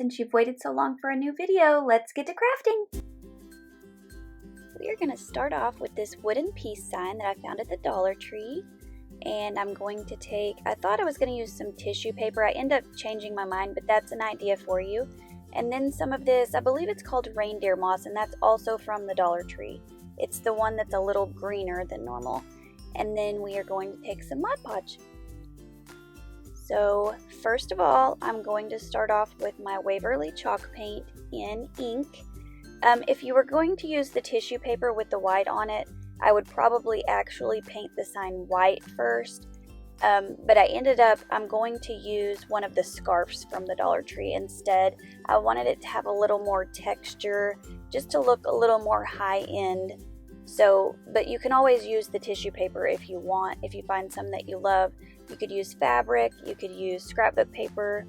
Since you've waited so long for a new video, let's get to crafting! We are going to start off with this wooden peace sign that I found at the Dollar Tree. And I'm going to take, I thought I was going to use some tissue paper. I end up changing my mind, but that's an idea for you. And then some of this, I believe it's called reindeer moss, and that's also from the Dollar Tree. It's the one that's a little greener than normal. And then we are going to take some Mod Podge. So first of all, I'm going to start off with my Waverly chalk paint in ink. If you were going to use the tissue paper with the white on it, I would probably actually paint the sign white first. But I'm going to use one of the scarves from the Dollar Tree instead. I wanted it to have a little more texture, just to look a little more high-end. So, but you can always use the tissue paper if you want. If you find some that you love, you could use fabric, you could use scrapbook paper.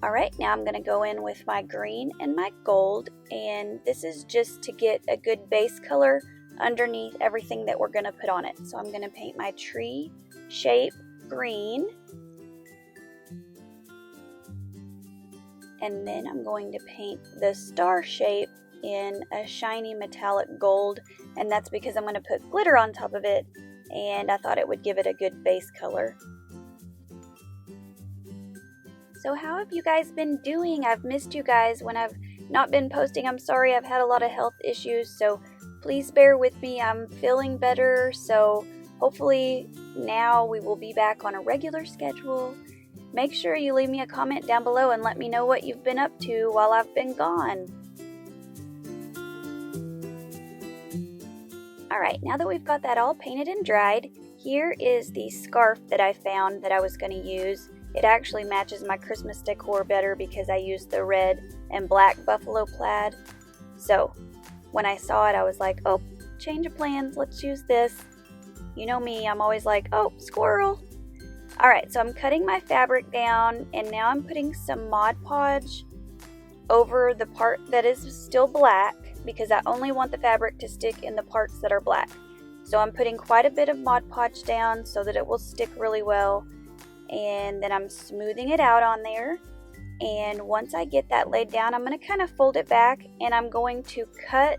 Alright, now I'm going to go in with my green and my gold, and this is just to get a good base color underneath everything that we're going to put on it. So I'm going to paint my tree shape green, and then I'm going to paint the star shape in a shiny metallic gold, and that's because I'm going to put glitter on top of it, and I thought it would give it a good base color. So how have you guys been doing? I've missed you guys when I've not been posting. I'm sorry, I've had a lot of health issues, so please bear with me. I'm feeling better, so hopefully now we will be back on a regular schedule. Make sure you leave me a comment down below and let me know what you've been up to while I've been gone. Alright, now that we've got that all painted and dried, here is the scarf that I found that I was going to use. It actually matches my Christmas decor better because I used the red and black buffalo plaid. So when I saw it, I was like, oh, change of plans, let's use this. You know me, I'm always like, oh, squirrel. Alright, so I'm cutting my fabric down, and now I'm putting some Mod Podge over the part that is still black, because I only want the fabric to stick in the parts that are black. So I'm putting quite a bit of Mod Podge down so that it will stick really well, and then I'm smoothing it out on there. And once I get that laid down, I'm going to kind of fold it back, and I'm going to cut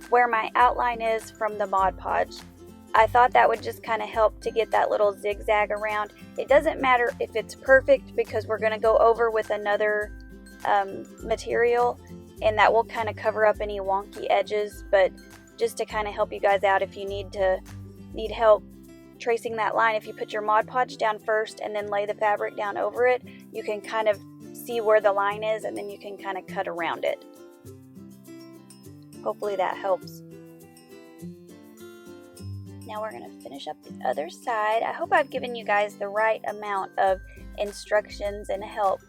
where my outline is from the Mod Podge. I thought that would just kind of help to get that little zigzag around. It doesn't matter if it's perfect because we're going to go over with another material, and that will kind of cover up any wonky edges, but just to kind of help you guys out if you need help tracing that line, if you put your Mod Podge down first and then lay the fabric down over it, you can kind of see where the line is, and then you can kind of cut around it. Hopefully that helps. Now we're going to finish up the other side. I hope I've given you guys the right amount of instructions and help.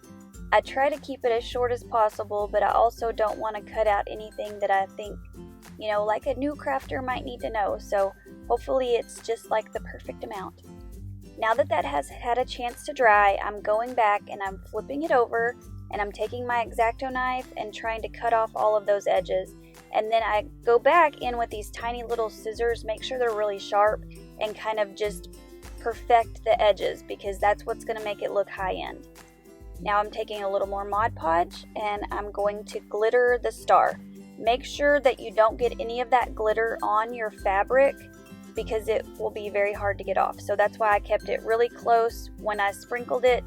I try to keep it as short as possible, but I also don't want to cut out anything that I think, you know, like a new crafter might need to know. So hopefully it's just like the perfect amount. Now that that has had a chance to dry, I'm going back and I'm flipping it over, and I'm taking my X-Acto knife and trying to cut off all of those edges. And then I go back in with these tiny little scissors, make sure they're really sharp, and kind of just perfect the edges, because that's what's going to make it look high-end. Now I'm taking a little more Mod Podge, and I'm going to glitter the star. Make sure that you don't get any of that glitter on your fabric, because it will be very hard to get off. So that's why I kept it really close when I sprinkled it,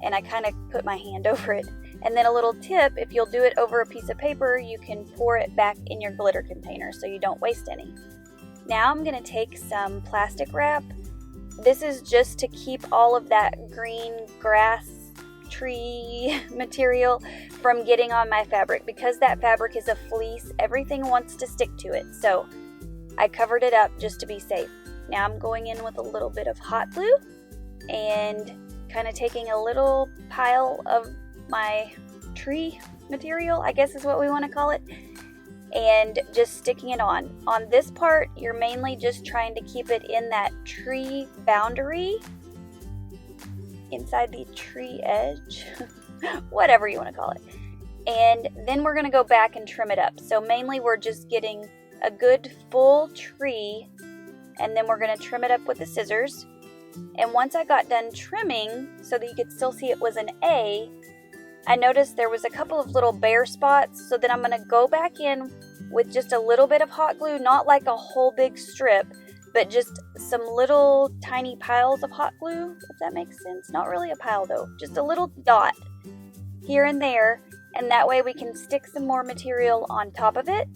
and I kind of put my hand over it. And then a little tip, if you'll do it over a piece of paper, you can pour it back in your glitter container so you don't waste any. Now I'm going to take some plastic wrap. This is just to keep all of that green grass tree material from getting on my fabric. Because that fabric is a fleece, everything wants to stick to it. So I covered it up just to be safe. Now I'm going in with a little bit of hot glue and kind of taking a little pile of my tree material, I guess is what we want to call it, and just sticking it on. On this part, you're mainly just trying to keep it in that tree boundary, inside the tree edge, whatever you want to call it. And then we're going to go back and trim it up. So mainly we're just getting a good full tree, and then we're going to trim it up with the scissors. And once I got done trimming so that you could still see it was an A, I noticed there was a couple of little bare spots, so then I'm going to go back in with just a little bit of hot glue, not like a whole big strip, but just some little tiny piles of hot glue, if that makes sense. Not really a pile though, just a little dot here and there, and that way we can stick some more material on top of it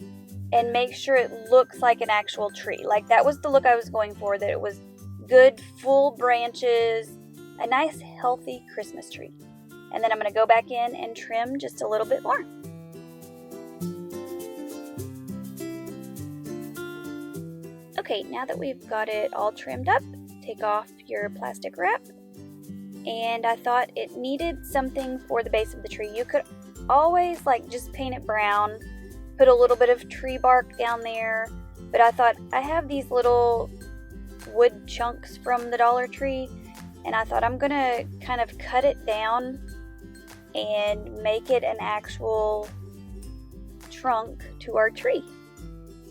and make sure it looks like an actual tree. Like that was the look I was going for, that it was good full branches, a nice healthy Christmas tree. And then I'm going to go back in and trim just a little bit more. Okay, now that we've got it all trimmed up, take off your plastic wrap. And I thought it needed something for the base of the tree. You could always just paint it brown, put a little bit of tree bark down there. But I thought, I have these little wood chunks from the Dollar Tree, and I thought I'm gonna kind of cut it down and make it an actual trunk to our tree.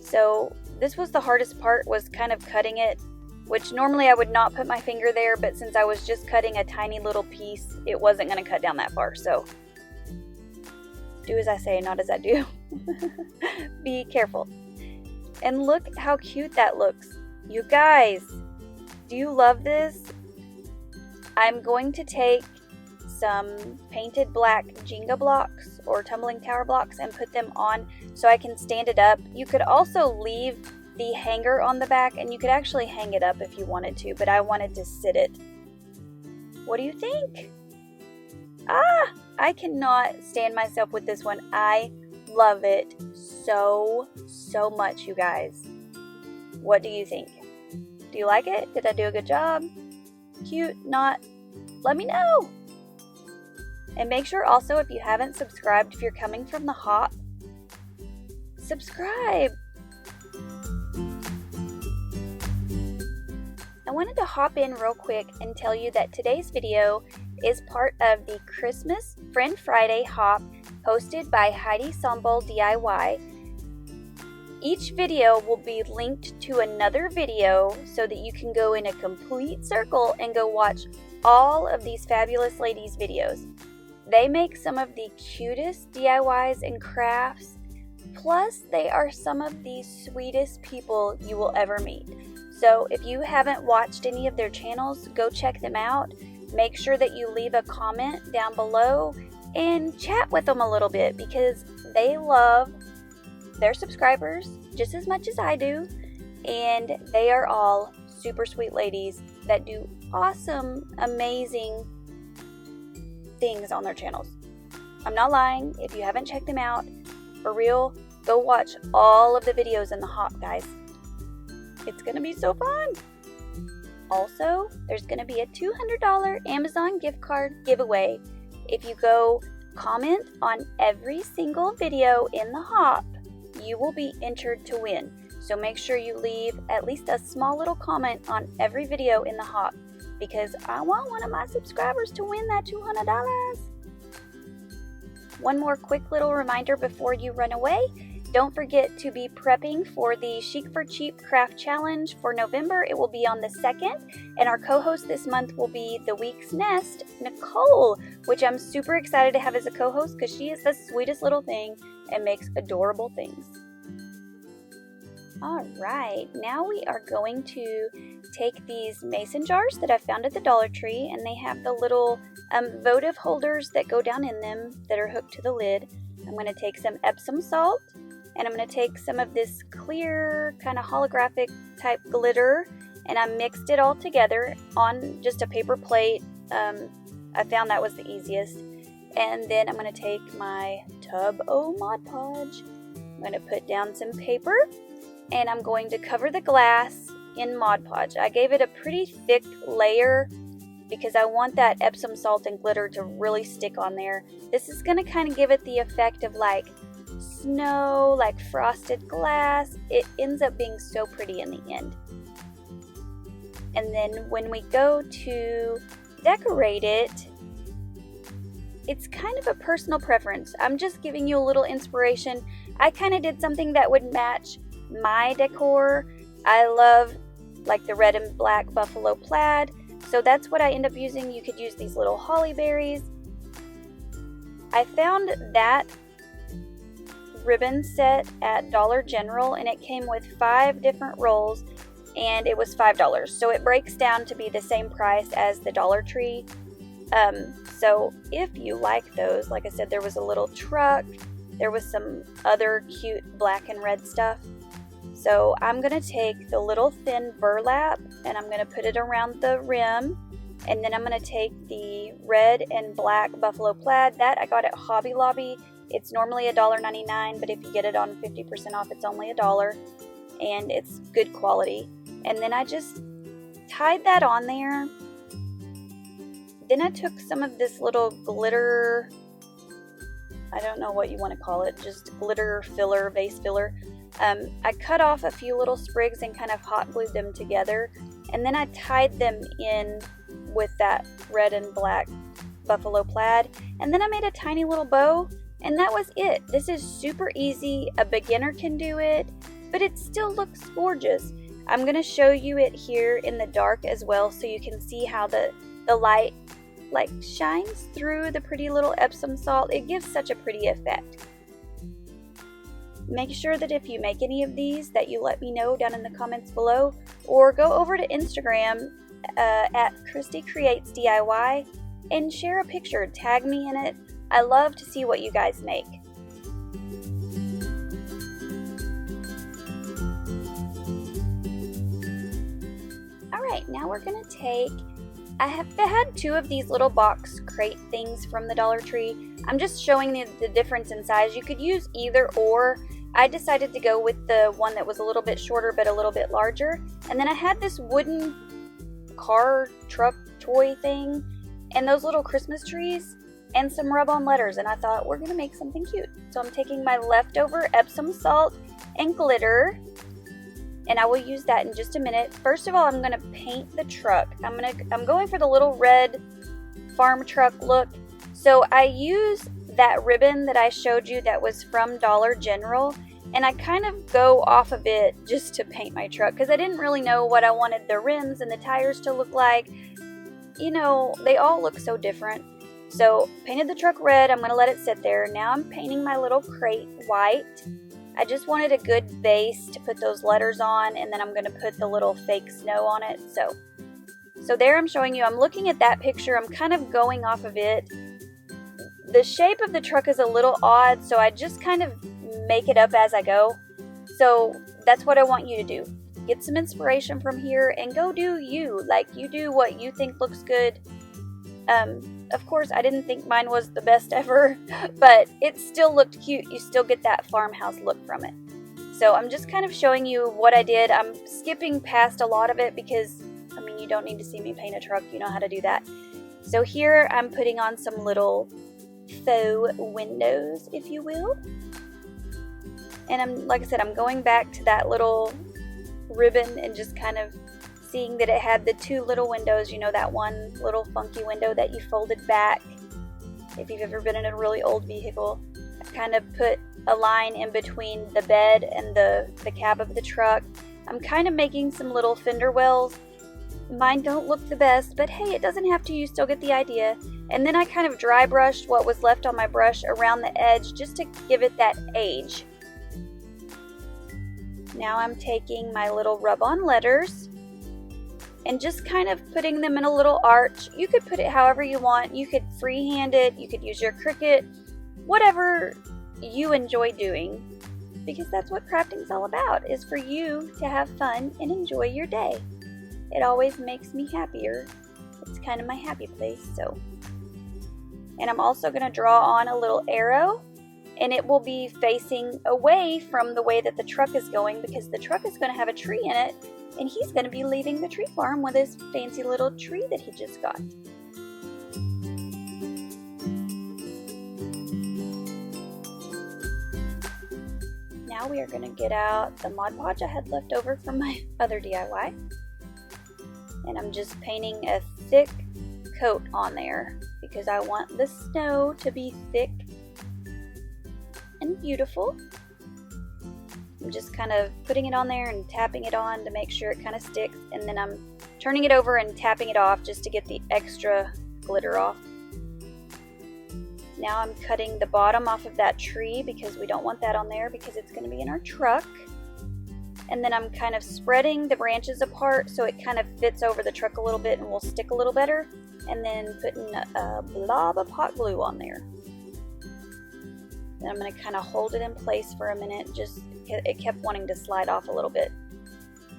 So this was the hardest part, was kind of cutting it, which normally I would not put my finger there, but since I was just cutting a tiny little piece, it wasn't going to cut down that far. So do as I say, not as I do. Be careful. And look how cute that looks. You guys, do you love this? I'm going to take some painted black Jenga blocks or tumbling tower blocks and put them on so I can stand it up. You could also leave the hanger on the back, and you could actually hang it up if you wanted to, but I wanted to sit it. What do you think? I cannot stand myself with this one. I love it so much, you guys. What do you think? Do you like it? Did I do a good job? Cute? Not? Let me know. And make sure also, if you haven't subscribed, if you're coming from the hop, subscribe. I wanted to hop in real quick and tell you that today's video is part of the Christmas Friend Friday hop hosted by Heidi Sonboul DIY. Each video will be linked to another video so that you can go in a complete circle and go watch all of these fabulous ladies' videos. They make some of the cutest DIYs and crafts, plus they are some of the sweetest people you will ever meet. So if you haven't watched any of their channels, go check them out. Make sure that you leave a comment down below and chat with them a little bit, because they love their subscribers just as much as I do, and they are all super sweet ladies that do awesome, amazing things on their channels. I'm not lying. If you haven't checked them out, for real, go watch all of the videos in the hop, guys. It's gonna be so fun. Also, there's gonna be a $200 Amazon gift card giveaway. If you go comment on every single video in the hop, you will be entered to win. So make sure you leave at least a small little comment on every video in the hop, because I want one of my subscribers to win that $200. One more quick little reminder before you run away. Don't forget to be prepping for the Chic for Cheap Craft Challenge for November. It will be on the 2nd, and our co-host this month will be the week's nest, Nicole, which I'm super excited to have as a co-host because she is the sweetest little thing and makes adorable things. Alright, now we are going to take these mason jars that I found at the Dollar Tree, and they have the little votive holders that go down in them that are hooked to the lid. I'm going to take some Epsom salt, and I'm going to take some of this clear kind of holographic type glitter, and I mixed it all together on just a paper plate. I found that was the easiest. And then I'm going to take my tub o' Mod Podge. I'm going to put down some paper, and I'm going to cover the glass in Mod Podge. I gave it a pretty thick layer because I want that Epsom salt and glitter to really stick on there. This is going to kind of give it the effect of like snow, like frosted glass. It ends up being so pretty in the end. And then when we go to decorate it, it's kind of a personal preference. I'm just giving you a little inspiration. I kind of did something that would match my decor. I love like the red and black buffalo plaid, so that's what I end up using. You could use these little holly berries. I found that ribbon set at Dollar General, and it came with 5 different rolls, and it was $5. So it breaks down to be the same price as the Dollar Tree. So if you like those, like I said, there was a little truck, there was some other cute black and red stuff. So I'm going to take the little thin burlap and I'm going to put it around the rim, and then I'm going to take the red and black buffalo plaid that I got at Hobby Lobby. It's normally $1.99, but if you get it on 50% off, it's only $1, and it's good quality. And then I just tied that on there. Then I took some of this little glitter, I don't know what you want to call it, just glitter filler, vase filler. I cut off a few little sprigs and kind of hot glued them together, and then I tied them in with that red and black buffalo plaid, and then I made a tiny little bow, and that was it. This is super easy. A beginner can do it, but it still looks gorgeous. I'm going to show you it here in the dark as well, so you can see how the light like shines through the pretty little Epsom salt. It gives such a pretty effect. Make sure that if you make any of these that you let me know down in the comments below, or go over to Instagram at Christi Creates DIY and share a picture. Tag me in it. I love to see what you guys make. Alright, now we're going to take, I have had 2 of these little box crate things from the Dollar Tree. I'm just showing the difference in size. You could use either or. I decided to go with the one that was a little bit shorter but a little bit larger. And then I had this wooden car truck toy thing and those little Christmas trees and some rub-on letters, and I thought we're gonna make something cute. So I'm taking my leftover Epsom salt and glitter, and I will use that in just a minute. First of all, I'm gonna paint the truck. I'm going for the little red farm truck look. So I use that ribbon that I showed you that was from Dollar General, and I kind of go off of it just to paint my truck because I didn't really know what I wanted the rims and the tires to look like. You know, they all look so different. So painted the truck red. I'm going to let it sit there. Now I'm painting my little crate white. I just wanted a good base to put those letters on, and then I'm going to put the little fake snow on it. So there I'm showing you. I'm looking at that picture. I'm kind of going off of it. The shape of the truck is a little odd, so I just kind of make it up as I go. So that's what I want you to do. Get some inspiration from here and go do you. Like, you do what you think looks good. Of course, I didn't think mine was the best ever, but it still looked cute. You still get that farmhouse look from it. So I'm just kind of showing you what I did. I'm skipping past a lot of it because, I mean, you don't need to see me paint a truck. You know how to do that. So here I'm putting on some little faux windows, if you will. And like I said, I'm going back to that little ribbon and just kind of seeing that it had the 2 little windows, you know, that one little funky window that you folded back. If you've ever been in a really old vehicle, I kind of put a line in between the bed and the cab of the truck. I'm kind of making some little fender wells. Mine don't look the best, but hey, it doesn't have to. You still get the idea. And then I kind of dry brushed what was left on my brush around the edge just to give it that age. Now I'm taking my little rub-on letters and just kind of putting them in a little arch. You could put it however you want. You could freehand it. You could use your Cricut. Whatever you enjoy doing. Because that's what crafting's all about, is for you to have fun and enjoy your day. It always makes me happier. It's kind of my happy place, so. And I'm also going to draw on a little arrow, and it will be facing away from the way that the truck is going, because the truck is going to have a tree in it, and he's going to be leaving the tree farm with his fancy little tree that he just got. Now we are going to get out the Mod Podge I had left over from my other DIY. And I'm just painting a thick coat on there because I want the snow to be thick and beautiful. I'm just kind of putting it on there and tapping it on to make sure it kind of sticks, and then I'm turning it over and tapping it off just to get the extra glitter off. Now I'm cutting the bottom off of that tree because we don't want that on there because it's going to be in our truck. And then I'm kind of spreading the branches apart so it kind of fits over the truck a little bit and will stick a little better. And then putting a blob of hot glue on there. Then I'm going to kind of hold it in place for a minute. Just, it kept wanting to slide off a little bit.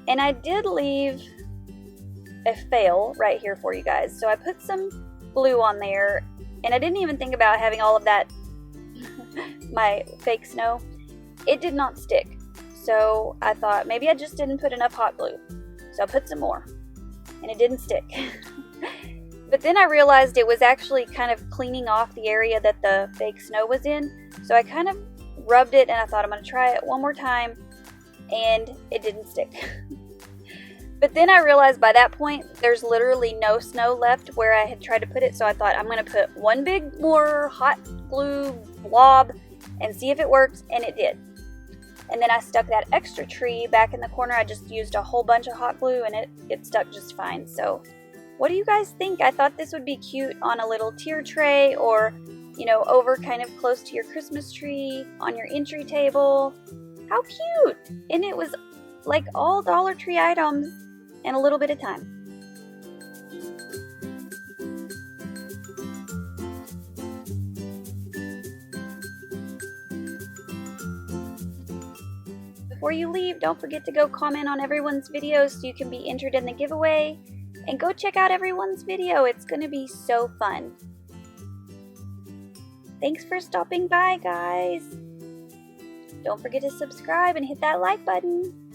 And I did leave a fail right here for you guys. So I put some glue on there, and I didn't even think about having all of that, my fake snow. It did not stick. So I thought maybe I just didn't put enough hot glue. So I put some more, and it didn't stick. But then I realized it was actually kind of cleaning off the area that the fake snow was in. So I kind of rubbed it, and I thought I'm going to try it one more time, and it didn't stick. But then I realized by that point there's literally no snow left where I had tried to put it. So I thought I'm going to put one big more hot glue blob and see if it works, and it did. And then I stuck that extra tree back in the corner. I just used a whole bunch of hot glue, and it stuck just fine. So what do you guys think? I thought this would be cute on a little tier tray, or, you know, over kind of close to your Christmas tree, on your entry table. How cute! And it was like all Dollar Tree items in a little bit of time. Before you leave, don't forget to go comment on everyone's videos so you can be entered in the giveaway. And go check out everyone's video. It's going to be so fun. Thanks for stopping by, guys. Don't forget to subscribe and hit that like button.